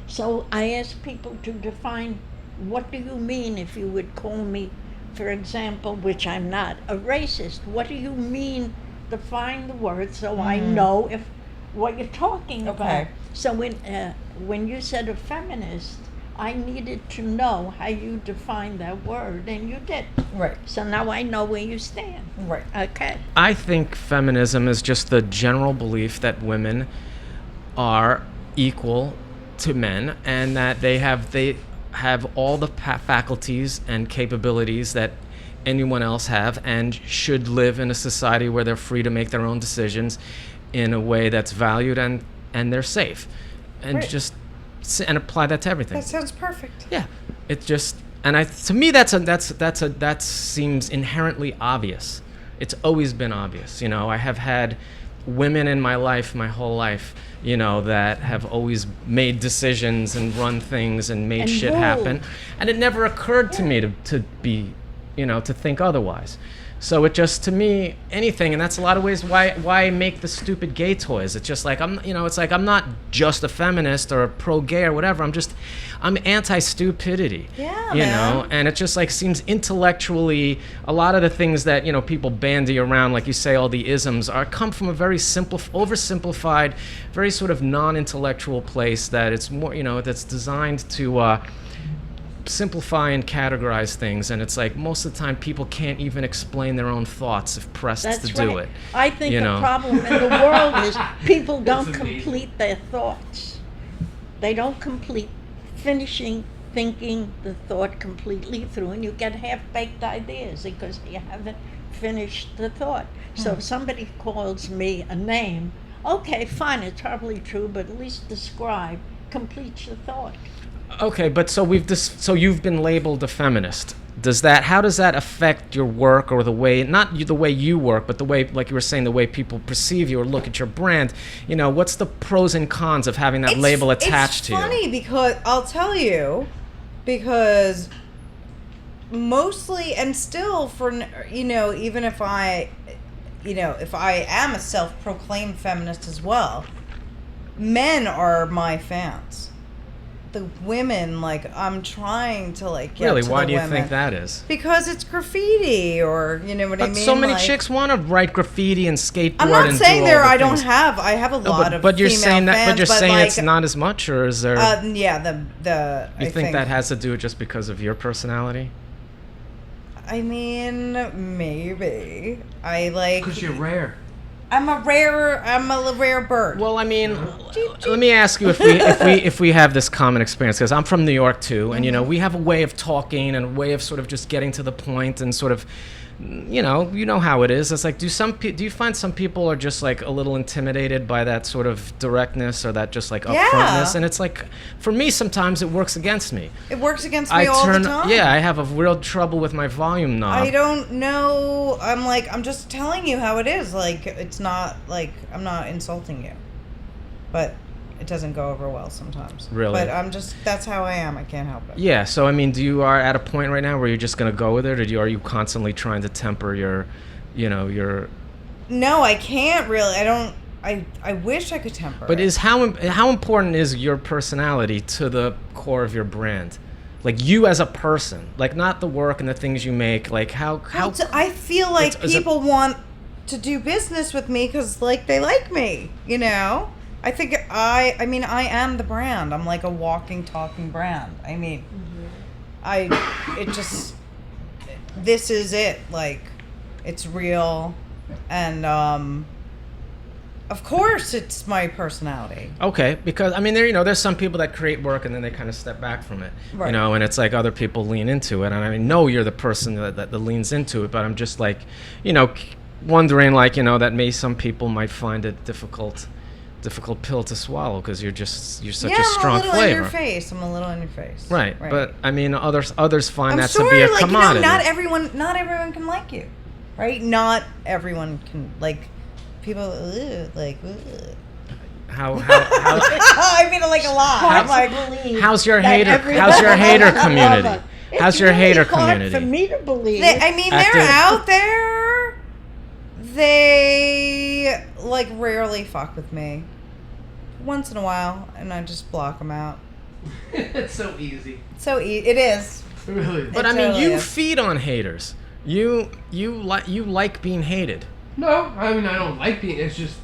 S2: So I ask people to define, what do you mean if you would call me, for example, which I'm not, a racist? What do you mean? Define the word so I know if what you're talking about.
S3: Okay.
S2: So when you said a feminist, I needed to know how you define that word, and you did.
S3: Right.
S2: So now I know where you stand.
S3: Right.
S2: Okay.
S1: I think feminism is just the general belief that women are equal to men and that they have all the faculties and capabilities that anyone else have and should live in a society where they're free to make their own decisions in a way that's valued and they're safe, and
S3: Right.
S1: just and apply that to everything.
S3: That sounds perfect.
S1: Yeah, it just to me that seems inherently obvious. It's always been obvious. You know, I have had women in my life my whole life, you know, that have always made decisions and run things and made
S2: And
S1: shit
S2: ruled.
S1: happen, and it never occurred to me to be, you know, to think otherwise. So it just, to me, anything, and that's a lot of ways why make the stupid gay toys. It's just like, it's like I'm not just a feminist or a pro-gay or whatever. I'm anti-stupidity.
S3: Yeah,
S1: you
S3: man.
S1: know, and it just like seems intellectually, a lot of the things that, you know, people bandy around, like you say, all the isms come from a very oversimplified, very sort of non-intellectual place that it's more, you know, that's designed to simplify and categorize things, and it's like most of the time people can't even explain their own thoughts if pressed
S2: That's
S1: to
S2: right.
S1: do it.
S2: I think
S1: you
S2: the
S1: know?
S2: problem in the world is people don't complete their thoughts. They don't complete finishing thinking the thought completely through, and you get half-baked ideas because you haven't finished the thought. So if somebody calls me a name, okay, fine, it's probably true, but at least describe, complete your thought.
S1: Okay, but so you've been labeled a feminist. How does that affect your work or the way, not the way you work, but the way, like you were saying, the way people perceive you or look at your brand? You know, what's the pros and cons of having that label attached to you?
S3: It's funny because I'll tell you, because mostly and still for, you know, even if I am a self-proclaimed feminist as well, men are my fans. The women, like, I'm trying to like get
S1: Really,
S3: to
S1: why
S3: the
S1: do you
S3: women.
S1: think that is?
S3: Because it's graffiti, or you know what I
S1: But
S3: mean.
S1: so many
S3: like,
S1: chicks want to write graffiti and skateboard.
S3: I'm not
S1: and
S3: saying
S1: do
S3: there.
S1: all the
S3: I don't
S1: things.
S3: have. I have a
S1: No,
S3: lot of.
S1: but you're
S3: female
S1: saying that.
S3: fans,
S1: But you're saying
S3: like,
S1: it's not as much, or is there?
S3: Yeah, the.
S1: You
S3: I
S1: think that has to do just because of your personality?
S3: I mean, maybe. I like.
S1: Because you're rare.
S3: I'm a rare bird.
S1: Well, I mean, let me ask you if we have this common experience, because I'm from New York too, and you know, we have a way of talking and a way of sort of just getting to the point and sort of you know how it is. It's like, do you find some people are just like a little intimidated by that sort of directness or that just like upfrontness? And it's like, for me, sometimes it works against me.
S3: It works against me all the time.
S1: Yeah, I have a real trouble with my volume knob.
S3: I don't know. I'm just telling you how it is. Like, it's not like I'm not insulting you, but it doesn't go over well sometimes.
S1: Really?
S3: But that's how I am. I can't help it.
S1: Yeah, so I mean, you are at a point right now where you're just going to go with it, or are you constantly trying to temper your...
S3: No, I can't really. I wish I could temper
S1: But
S3: it.
S1: how important is your personality to the core of your brand? Like, you as a person, like, not the work and the things you make, like, how
S3: I feel like people want to do business with me because, like, they like me, you know? I think I am the brand. I'm like a walking, talking brand. I mean, this is it. Like, it's real. And, of course it's my personality.
S1: Okay, because, I mean, there's some people that create work and then they kind of step back from it,
S3: Right.
S1: And it's like other people lean into it. And I know you're the person that leans into it, but I'm just like, wondering, like, that some people might find it difficult pill to swallow because you're such a strong flavor.
S3: I'm a little in your face.
S1: Right. But I mean, others find
S3: I'm
S1: that
S3: sure,
S1: to be a
S3: like,
S1: commodity.
S3: not everyone can like you, right? Not everyone can, like, people like.
S1: How
S3: I mean, like, a lot. I'm like,
S1: how's your
S2: That
S1: hater
S2: everybody
S1: community?
S2: love it.
S1: How's your hater
S2: It's really hard
S1: community?
S2: for me to believe.
S3: they're out there. They, like, rarely fuck with me. Once in a while, and I just block them out.
S5: It's so easy.
S3: It is.
S5: Really.
S1: But
S3: It
S1: I mean,
S3: totally
S1: you
S3: is.
S1: feed on haters. You like being hated.
S5: No, I mean, I don't like being. It's just.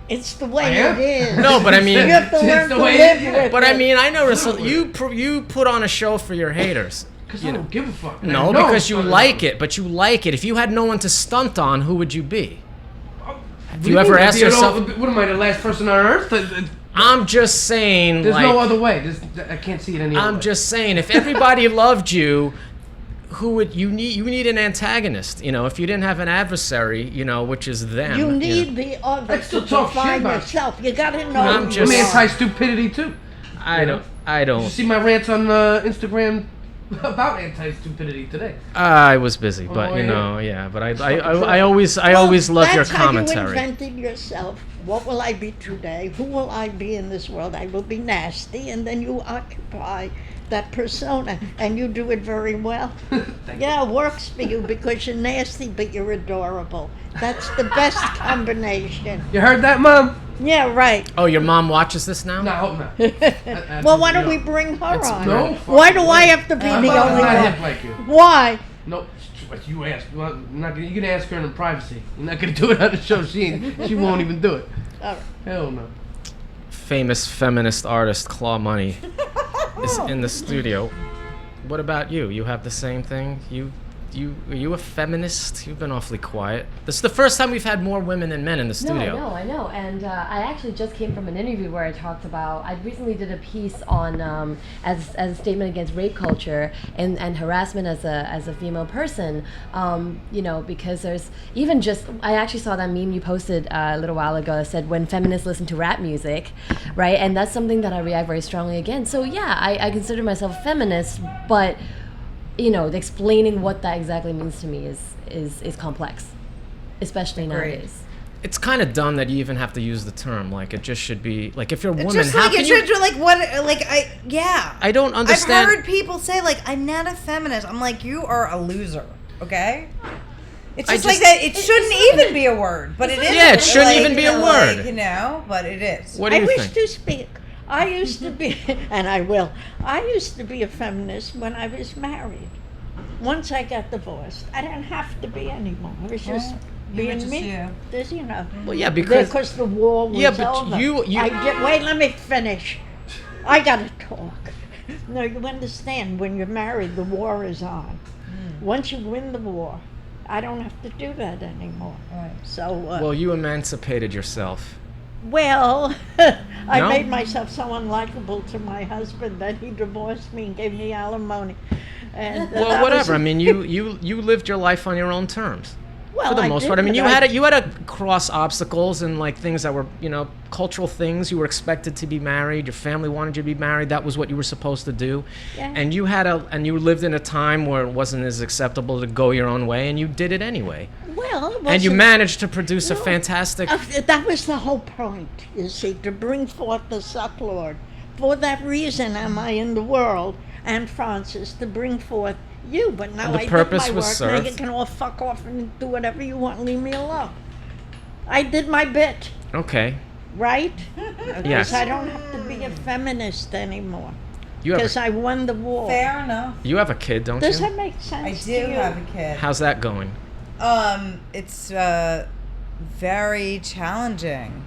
S2: It's the way
S5: I am?
S2: it is.
S1: No, but I mean,
S2: You have to
S5: It's
S2: learn
S5: the
S2: to
S5: way
S2: live
S5: it is.
S2: with
S1: but I
S2: it.
S1: mean, I noticed
S5: Totally.
S1: you put on a show for your haters.
S5: Because I don't give a fuck.
S1: No,
S5: I know
S1: because
S5: it's
S1: you
S5: not
S1: like
S5: enough.
S1: it. But you like it. If you had no one to stunt on, who would you be?
S5: What
S1: Have
S5: do
S1: you
S5: you
S1: ever
S5: mean?
S1: asked yourself?
S5: What am I, the last person on earth?
S1: I'm just saying.
S5: There's
S1: like,
S5: no other way. I can't see it any other
S1: I'm
S5: way.
S1: just saying, if everybody loved you, who would you need? You need an antagonist. If you didn't have an adversary, which is them.
S2: You need the
S5: I
S2: other
S5: still
S2: to
S5: talk shit
S2: define
S5: about you.
S2: yourself. You gotta know.
S1: I'm
S2: who
S1: just-
S2: you
S5: I'm
S2: are.
S5: anti-stupidity too.
S1: I don't.
S5: Did you see my rants on Instagram about anti-stupidity today?
S1: I was busy, but
S5: Oh, yeah.
S1: But I always love your
S2: That's how you
S1: commentary.
S2: invented yourself. What will I be today? Who will I be in this world? I will be nasty, and then you occupy that persona, and you do it very well. Yeah, it works for you because you're nasty, but you're adorable. That's the best combination.
S5: You heard that, Mom?
S2: Yeah, right.
S1: Oh, your mom watches this now?
S5: No, I hope not.
S2: Well, why don't we bring her
S1: It's
S2: on?
S5: No.
S2: Why do I have to be
S5: I'm
S2: the
S5: not
S2: only
S5: hip
S2: one?
S5: like you.
S2: Why?
S5: Nope. What you ask? Well, you can ask her in privacy. You're not gonna do it on the show. She won't even do it.
S2: All right.
S5: Hell no.
S1: Famous feminist artist Claw Money is in the studio. What about you? You have the same thing? Are you a feminist? You've been awfully quiet. This is the first time we've had more women than men in the studio.
S4: No, I know. And I actually just came from an interview where I talked about, I recently did a piece on, as a statement against rape culture and harassment as a female person, because there's even just, I actually saw that meme you posted a little while ago that said, when feminists listen to rap music, right? And that's something that I react very strongly against. So yeah, I consider myself a feminist, but explaining what that exactly means to me is complex, espespay nowadays.
S1: It's kind of dumb that you even have to use the term. Like, it just should be like, if you're a woman,
S3: Just
S1: how
S3: like
S1: can
S3: it
S1: you?
S3: should, like, what, like, yeah.
S1: I don't understand.
S3: I've heard people say, like, I'm not a feminist. I'm like, you are a loser, okay? It's
S1: I
S3: just like
S1: just-
S3: that. It shouldn't even be a word, but it is.
S1: Yeah, it shouldn't even be a word.
S3: But it is.
S1: What do
S2: I
S1: you
S2: wish
S1: think?
S2: to speak. I used to be, and I will. I used to be a feminist when I was married. Once I got divorced, I didn't have to be anymore. I was just being
S3: just
S2: me.
S3: you.
S2: This,
S1: Well, yeah, because
S2: because the war was
S1: Yeah, but
S2: over.
S1: you-
S2: Wait, let me finish. I gotta talk. No, you understand, when you're married, the war is on. Once you win the war, I don't have to do that anymore.
S3: Right.
S2: So,
S1: well, you emancipated yourself.
S2: well, I
S1: No?
S2: made myself so unlikable to my husband that he divorced me and gave me alimony. And
S1: Well,
S2: that
S1: whatever. I
S2: was-
S1: mean, you lived your life on your own terms.
S2: well,
S1: For the
S2: I
S1: most
S2: did,
S1: part, I mean,
S2: but
S1: you had to cross obstacles and like things that were, cultural things. You were expected to be married. Your family wanted you to be married. That was what you were supposed to do.
S2: Yeah.
S1: And you lived in a time where it wasn't as acceptable to go your own way, and you did it anyway.
S2: Well, it
S1: And you
S2: wasn't-
S1: managed to produce a
S2: No.
S1: fantastic.
S2: That was the whole point, you see, to bring forth the Sucklord. For that reason am I in the world, and Francis, to bring forth you. But now
S1: The
S2: I
S1: purpose
S2: did my
S1: was
S2: work.
S1: served.
S2: Now you can all fuck off and do whatever you want and leave me alone. I did my bit,
S1: Okay.
S2: right?
S1: Yes.
S2: Because I don't have to be a feminist anymore.
S1: You have
S2: Because I won the war.
S3: Fair enough.
S1: you have a kid, don't
S2: Does
S1: you?
S2: that make sense
S3: I
S2: to
S3: do
S2: you?
S3: have a kid.
S1: How's that going?
S3: It's very challenging.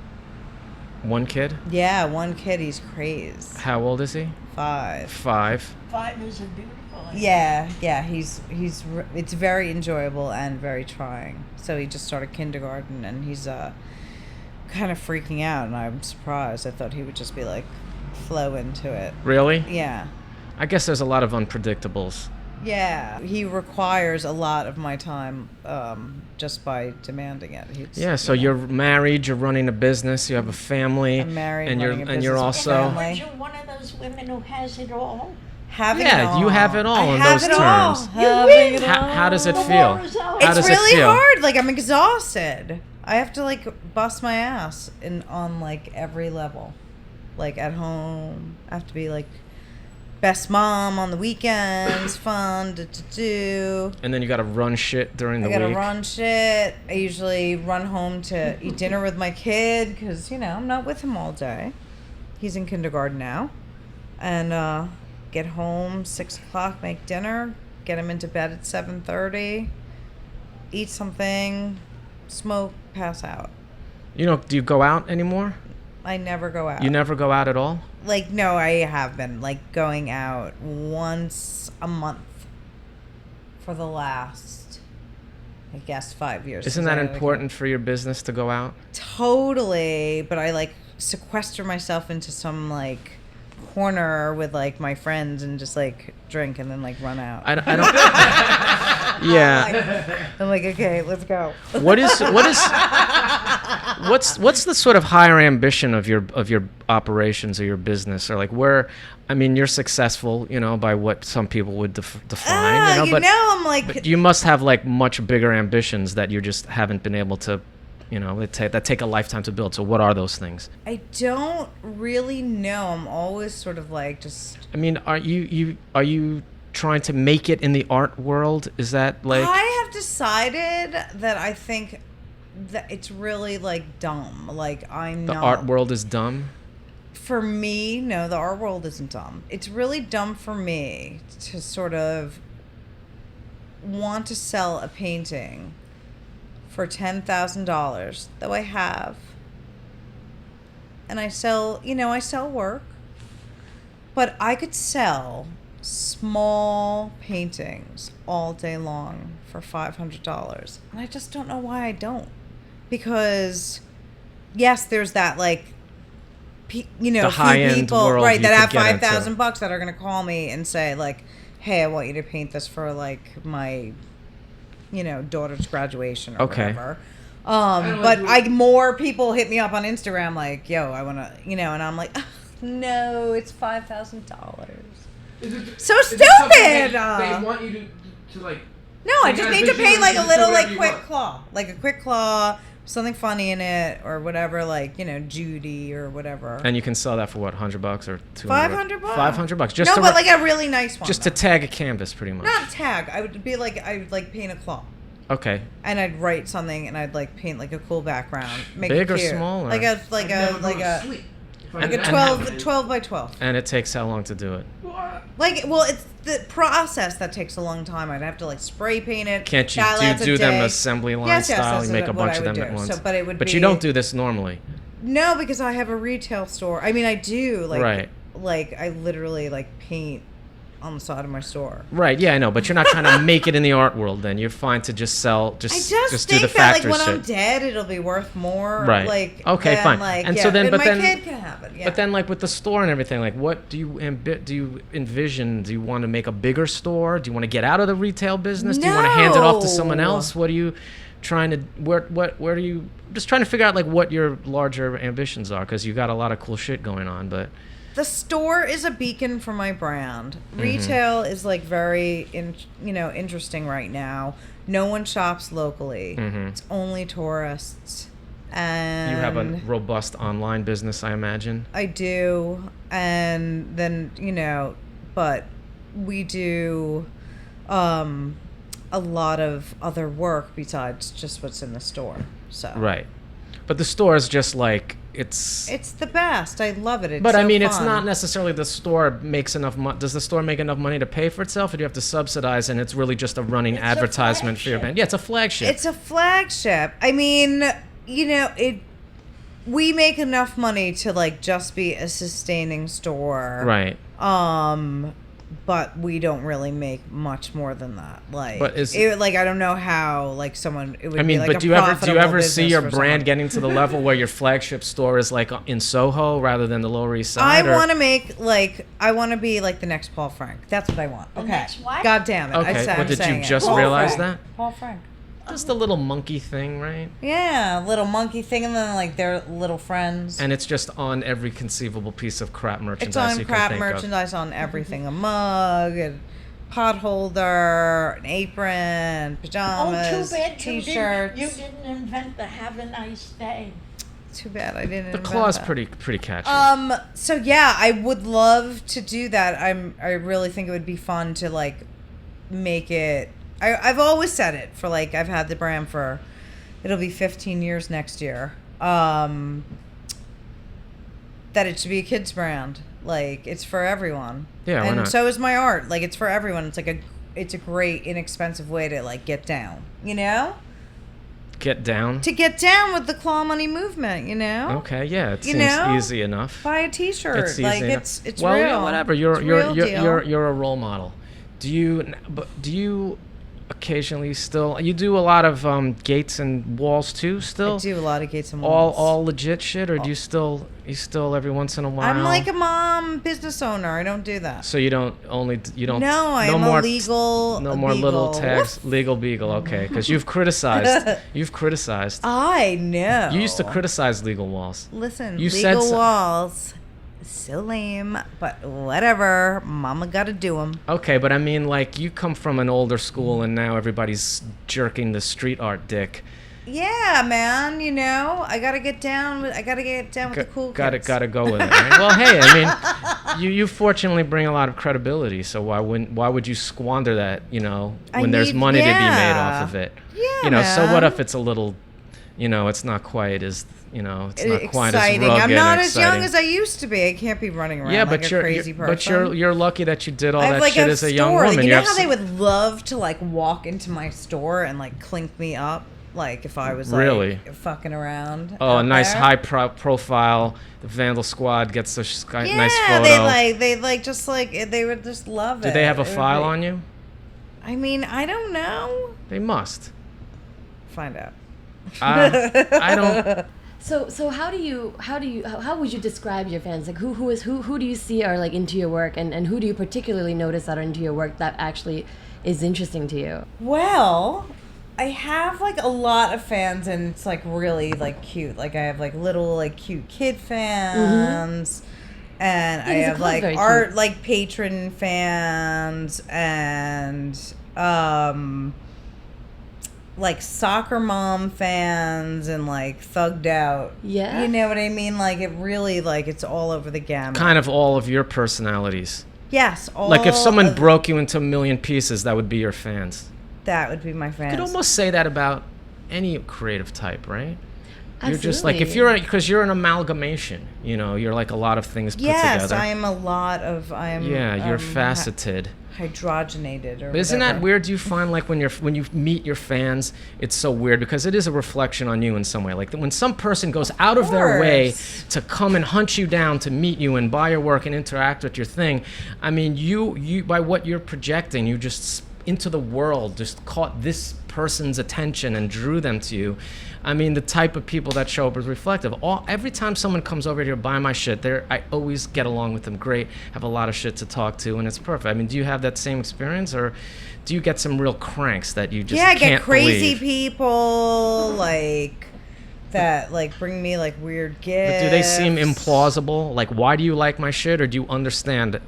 S1: One kid?
S3: Yeah, one kid, he's crazed.
S1: How old is he?
S3: 5.
S1: 5.
S2: 5 is a beautiful age.
S3: Yeah, it's very enjoyable and very trying. So he just started kindergarten and he's kind of freaking out, and I'm surprised. I thought he would just be like flow into it.
S1: Really?
S3: Yeah.
S1: I guess there's a lot of unpredictables.
S3: Yeah, he requires a lot of my time just by demanding it.
S1: Yeah, so you're married, you're running a business, you have a family,
S3: I'm married,
S1: and
S3: running a
S1: you're
S3: business with
S1: also
S3: family.
S2: Aren't you one of those women who has it all?
S3: having
S1: Yeah,
S3: it all.
S1: you have it all
S3: I
S1: in
S3: have
S1: those
S3: it all.
S1: terms.
S3: Having it
S1: How does it
S2: The
S1: feel?
S2: war is over.
S1: How
S3: It's
S1: does
S3: really
S1: it feel?
S3: hard. Like, I'm exhausted. I have to like bust my ass on like every level. Like at home, I have to be like best mom on the weekends, fun to do.
S1: And then you got to run shit during the
S3: I gotta
S1: week.
S3: run shit. I usually run home to eat dinner with my kid because I'm not with him all day. He's in kindergarten now, and get home 6 o'clock, make dinner, get him into bed at 7:30, eat something, smoke, pass out.
S1: Do you go out anymore?
S3: I never go out.
S1: You never go out at all?
S3: Like, no, I have been like going out once a month for the last, I guess, 5 years.
S1: Isn't
S3: since
S1: that
S3: I had a
S1: important for your business to go out?
S3: kid. Totally, but I like sequester myself into some like corner with like my friends and just like drink and then like run out.
S1: I don't. Yeah.
S3: I'm like, okay, let's go.
S1: What's the sort of higher ambition of your operations or your business, or like where? I mean, you're successful, by what some people would define, but
S3: I'm like,
S1: but you must have like much bigger ambitions that you just haven't been able to, that take a lifetime to build. So what are those things?
S3: I don't really know. I'm always sort of like just.
S1: I mean, are you trying to make it in the art world? Is that like?
S3: I have decided that I think that it's really like dumb. Like I'm
S1: The
S3: not.
S1: art world is dumb?
S3: For me, no, the art world isn't dumb. It's really dumb for me to sort of want to sell a painting for $10,000, though I have. And I sell work. But I could sell small paintings all day long for $500. And I just don't know why I don't. Because, yes, there's that, like,
S1: The
S3: few
S1: high-end
S3: people,
S1: world
S3: right,
S1: you
S3: that have
S1: could get into.
S3: $5,000 that are going to call me and say, like, hey, I want you to paint this for, like, my, daughter's graduation or
S1: Okay.
S3: whatever. But more people hit me up on Instagram like, yo, I want to, and I'm like, "Ugh, no, it's $5,000. So stupid!
S5: They want you to like.
S3: No, I
S5: You
S3: just
S5: gotta
S3: need to
S5: picture
S3: paint like
S5: you
S3: a
S5: do
S3: little
S5: whatever
S3: like
S5: you
S3: quick
S5: want.
S3: claw. Like a quick claw, something funny in it or whatever, like, Judy or whatever.
S1: And you can sell that for what, $100 or $200?
S3: $500.
S1: $500
S3: No, but like a really nice one.
S1: just to
S3: though.
S1: tag a canvas, pretty much.
S3: Not tag. I would be like, I would like paint a claw.
S1: Okay.
S3: And I'd write something and I'd like paint like a cool background. Make
S1: Big
S3: it
S1: or
S3: cute.
S1: small, or-
S3: Like a like a like a
S1: And-
S3: like a 12 by 12.
S1: And it takes how long to do it?
S3: Like, well, it's the process that takes a long time. I'd have to like spray paint it.
S1: Can't you
S3: dial
S1: do them
S3: day.
S1: assembly line
S3: Yes,
S1: style?
S3: that's
S1: You make a
S3: what
S1: bunch
S3: I
S1: of
S3: would
S1: them at
S3: do.
S1: once.
S3: So, but it would
S1: But
S3: be,
S1: you don't do this normally.
S3: No, because I have a retail store. I mean, I do like
S1: Right.
S3: like I literally like paint on the side of my store.
S1: Right, yeah, I know, but you're not trying to make it in the art world then. You're fine to just sell,
S3: I
S1: just
S3: just
S1: do
S3: think
S1: the
S3: that
S1: factory
S3: like when
S1: shit.
S3: I'm dead, it'll be worth more.
S1: Right.
S3: Like
S1: Okay,
S3: than,
S1: fine.
S3: Like,
S1: And
S3: yeah,
S1: so then, but
S3: my
S1: then,
S3: kid can have it. Yeah.
S1: but then, like with the store and everything, like what do you envision? Do you want to make a bigger store? Do you want to get out of the retail business? Do you want to hand it off to someone
S3: No.
S1: else? What are you trying to? Where do you? Just trying to figure out like what your larger ambitions are, because you got a lot of cool shit going on, but.
S3: The store is a beacon for my brand. Retail is like very, interesting right now. No one shops locally. It's only tourists. And
S1: You have a robust online business, I imagine.
S3: I do, and then but we do a lot of other work besides just what's in the store. So
S1: Right. But the store is just like it's
S3: the best. I love it. It's
S1: But
S3: so
S1: I mean, it's
S3: fun.
S1: not necessarily the store makes enough money. Does the store make enough money to pay for itself, or do you have to subsidize, and it's really just a running
S2: It's a
S1: advertisement for your
S2: flagship.
S1: band? Yeah, it's a flagship.
S3: It's a flagship. I mean, we make enough money to like just be a sustaining store.
S1: right.
S3: But we don't really make much more than that. Like,
S1: But is-
S3: I don't know how like someone it would
S1: I mean,
S3: be like
S1: but
S3: a
S1: do you ever
S3: profitable
S1: see
S3: business
S1: your
S3: for
S1: brand
S3: someone.
S1: getting to the level where your flagship store is like in Soho rather than the Lower East
S3: I
S1: Side? or-
S3: want to make I want to be like the next Paul Frank. That's what I want. Okay.
S2: next what?
S3: God damn it.
S1: Okay,
S3: I'm
S1: well, did you
S3: saying it.
S1: just
S3: Paul
S1: realize
S3: Frank.
S1: that?
S3: Paul Frank.
S1: Just a little monkey thing, right?
S3: Yeah, little monkey thing, and then like their little friends.
S1: And it's just on every conceivable piece of crap
S3: It's
S1: merchandise
S3: on
S1: you can
S3: crap
S1: think
S3: merchandise, on everything. A mug, a pot holder, an apron,
S2: Oh,
S3: pajamas,
S2: too bad
S3: t-shirts.
S2: you didn't invent the have a nice day.
S3: Too bad I didn't.
S1: of. The
S3: invent
S1: claw's
S3: that.
S1: pretty catchy.
S3: So yeah, I would love to do that. I really think it would be fun to like make it. I've always said it for like I've had the brand for it'll be 15 years next year. That it should be a kids brand. Like it's for everyone.
S1: Yeah, why
S3: and
S1: not?
S3: so is my art. Like it's for everyone. It's a great inexpensive way to like get down.
S1: Get down.
S3: To get down with the claw money movement.
S1: Okay, yeah, it
S3: You
S1: seems
S3: know?
S1: easy enough.
S3: Buy a T-shirt.
S1: It's easy
S3: like
S1: enough.
S3: it's
S1: well,
S3: real.
S1: yeah, whatever. You're
S3: It's real deal.
S1: you're a role model. Do you occasionally still you do a lot of gates and walls too? Still,
S3: I do a lot of gates and walls.
S1: all legit shit, or do you still every once in a while?
S3: I'm like a mom business owner. I don't do that.
S1: So you don't.
S3: No, I'm
S1: more,
S3: a legal.
S1: No
S3: a
S1: more little
S3: legal.
S1: tags.
S3: Woof.
S1: Legal beagle. Okay, because you've criticized. You've criticized.
S3: I know.
S1: You used to criticize legal walls.
S3: Listen,
S1: You said
S3: legal
S1: so-
S3: walls. So lame, but whatever. Mama got to do them.
S1: Okay, but I mean, like, you come from an older school, and now everybody's jerking the street art dick.
S3: Yeah, man. I gotta get down with. the cool kids.
S1: Gotta go with it. Right? Well, hey, I mean, you fortunately bring a lot of credibility, so why would you squander that? When there's money to be made off of it.
S3: Yeah,
S1: So what
S3: man.
S1: if it's a little, it's not quite as, it's not quite as
S3: Exciting.
S1: rugged
S3: I'm
S1: and
S3: not as young
S1: exciting.
S3: as I used to be. I can't be running around
S1: Yeah,
S3: like
S1: but
S3: a crazy person.
S1: you're lucky that you did all
S3: I have
S1: that
S3: like
S1: shit
S3: a
S1: as a
S3: store.
S1: young woman.
S3: You know
S1: have
S3: how they
S1: s-
S3: would love to like walk into my store and like clink me up, like if I was like
S1: Really?
S3: fucking around.
S1: Oh, a
S3: out
S1: nice
S3: there?
S1: high profile. The Vandal Squad gets a
S3: Yeah,
S1: nice photo.
S3: they would just love it.
S1: Do they have a
S3: It would
S1: file
S3: be-
S1: on you?
S3: I mean, I don't know.
S1: They must.
S3: Find out.
S1: I don't.
S4: So how would you describe your fans? Like who do you see are like into your work, and who do you particularly notice that are into your work that actually is interesting to you?
S3: Well, I have like a lot of fans, and it's like really like cute. Like I have like little like cute kid fans, and I
S4: 'cause the
S3: have
S4: club's
S3: like
S4: very
S3: art
S4: cute.
S3: like patron fans, and like soccer mom fans, and like thugged out.
S4: Yeah.
S3: You know what I mean? Like it really like it's all over the gamut.
S1: Kind of all of your personalities.
S3: Yes. All
S1: Like if someone
S3: of-
S1: broke you into a million pieces, that would be your fans.
S3: that would be my
S1: You
S3: fans.
S1: could almost say that about any creative type, right? You're just like, if you're, because you're an amalgamation, you know, you're like a lot of things put
S3: Yes,
S1: together.
S3: I am a lot of. I am.
S1: Yeah, you're faceted.
S3: Hydrogenated, or
S1: But isn't
S3: whatever.
S1: that weird? Do you find like when you meet your fans, it's so weird because it is a reflection on you in some way. Like when some person goes out of their way to come and hunt you down to meet you and buy your work and interact with your thing. I mean, you by what you're projecting, you just into the world just caught this person's attention and drew them to you. I mean, the type of people that show up is reflective. Every time someone comes over here to buy my shit, I always get along with them great, have a lot of shit to talk to, and it's perfect. I mean, do you have that same experience, or do you get some real cranks that you just
S3: I
S1: can't
S3: get crazy
S1: believe?
S3: people like that, like bring me like weird gifts.
S1: But do they seem implausible? Like, why do you like my shit, or do you understand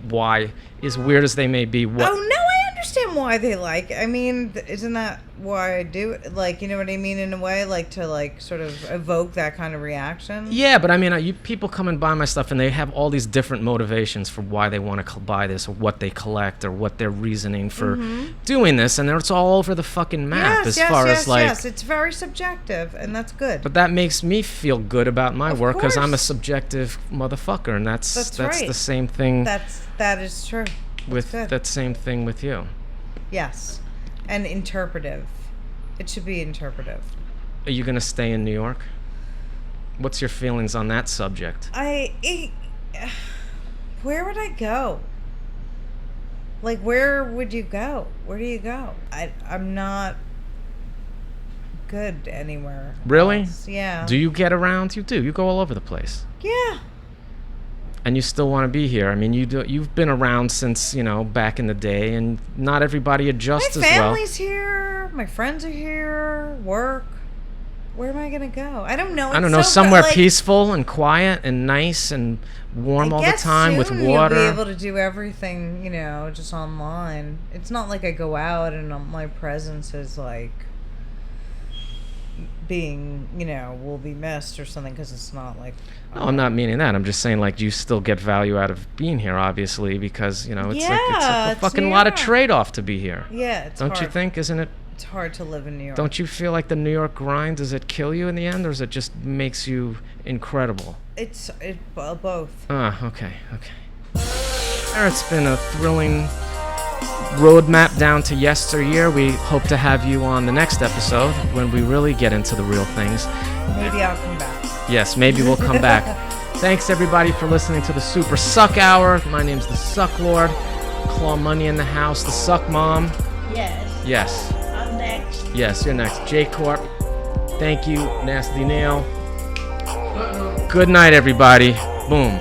S1: why, as weird as they may be?
S3: Oh no, I understand why they like. I mean, isn't that why I do it? Like, you know what I mean? In a way, like to like sort of evoke that kind of reaction.
S1: Yeah, but I mean, people come and buy my stuff, and they have all these different motivations for why they want to buy this, or what they collect, or what their reasoning for doing this, and it's all over the fucking map.
S3: Yes, it's very subjective, and that's good.
S1: But that makes me feel good about my work because I'm a
S3: course.
S1: subjective motherfucker, and that's
S3: right.
S1: the same thing
S3: That is true.
S1: with
S3: good.
S1: that same thing with you.
S3: Yes, and interpretive. It should be interpretive.
S1: Are you gonna stay in New York? What's your feelings on that subject?
S3: Where would I go? Like, where would you go? Where do you go? I'm not good anywhere.
S1: Really?
S3: else. Yeah.
S1: Do you get around? You do. You go all over the place.
S3: Yeah.
S1: And you still want to be here. I mean, you've been around since, you know, back in the day, and not everybody adjusts
S3: My
S1: as well.
S3: family's here. My friends are here. Work. Where am I gonna go? I don't know.
S1: I don't
S3: It's
S1: know,
S3: so
S1: somewhere
S3: like,
S1: peaceful and quiet and nice and warm all the
S3: guess
S1: time with
S3: soon
S1: water.
S3: You'll be able to do everything, you know, just online. It's not like I go out and my presence is like being, you know, will be missed or something, because it's not like.
S1: No, I'm not meaning that. I'm just saying, like, you still get value out of being here, obviously, because, you know, it's like it's
S3: Yeah,
S1: a
S3: it's
S1: fucking
S3: New
S1: lot of
S3: York.
S1: trade-off to be here.
S3: Yeah, it's
S1: Don't
S3: hard.
S1: you think? Isn't it?
S3: It's hard to live in New York.
S1: Don't you feel like the New York grind, does it kill you in the end, or does it just makes you incredible?
S3: It's both.
S1: Okay. It's been a thrilling roadmap down to yesteryear. We hope to have you on the next episode when we really get into the real things.
S3: Maybe I'll come back.
S1: Yes, maybe we'll come back. Thanks everybody for listening to the Super Suck Hour. My name's the SUCKLORD. Claw Money in the house. The SUCKMOM.
S2: Yes.
S1: Yes.
S2: I'm next.
S1: Yes, you're next. J Corp. Thank you, Nasty Nail. Good night, everybody. Boom.